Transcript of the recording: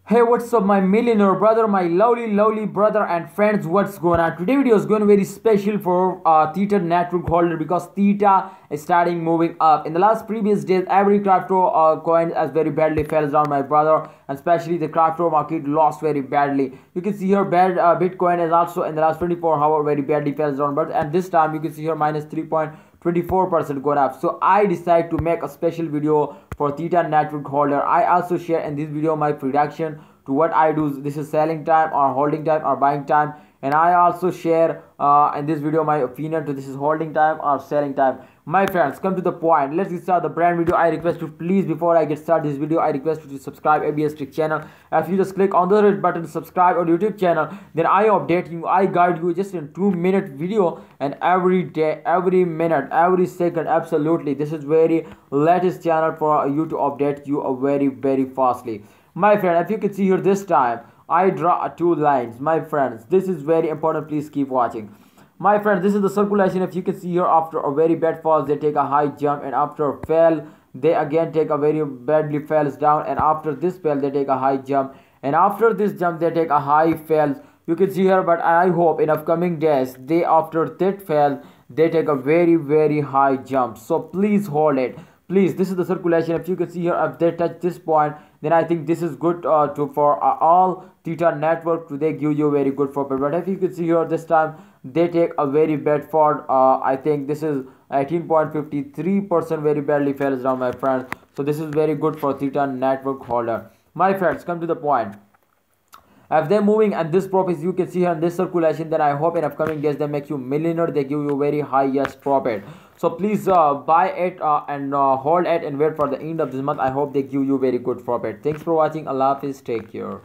Hey, what's up, my millionaire brother, my lovely brother and friends? What's going on? Today video is going to be very special for Theta network holder because Theta is starting moving up. In the last previous days, every crypto coin has very badly fell down, my brother, and especially the crypto market lost very badly. You can see here, bad Bitcoin is also in the last 24 hours very badly fell down, but and this time you can see here minus 3.24% going up. So I decided to make a special video for Theta network holder. I also share in this video my prediction to what I do. This is selling time or holding time or buying time, and I also share in this video my opinion to this is holding time or selling time. My friends, come to the point. Let's get start the brand video. I request you, please, before I get started this video, I request you to subscribe ABS Trick channel. If you just click on the red button subscribe on YouTube channel, then I update you, I guide you just in 2-minute video, and every day, every minute, every second. Absolutely, this is very latest channel for you to update you very fastly. My friend, if you can see here, this time I draw two lines. My friends, this is very important, please keep watching. My friends, this is the circulation. If you can see here, after a very bad falls they take a high jump, and after fail they again take a very badly falls down, and after this fail they take a high jump, and after this jump they take a high fails. You can see here, but I hope in upcoming days they, after that fail, they take a very high jump. So please hold it, please. This is the circulation. If you can see here, if they touch this point, then I think this is good for all Theta network. They give you very good profit. But if you can see here, this time they take a very bad fall. I think this is 18.53% very badly falls down, my friends. So this is very good for Theta network holder. My friends, come to the point. If they're moving and this profits, you can see here in this circulation, then I hope in upcoming days they make you millionaire. They give you very highest profit. So please buy it and hold it and wait for the end of this month. I hope they give you very good profit. Thanks for watching. Allah Hafiz. Take care.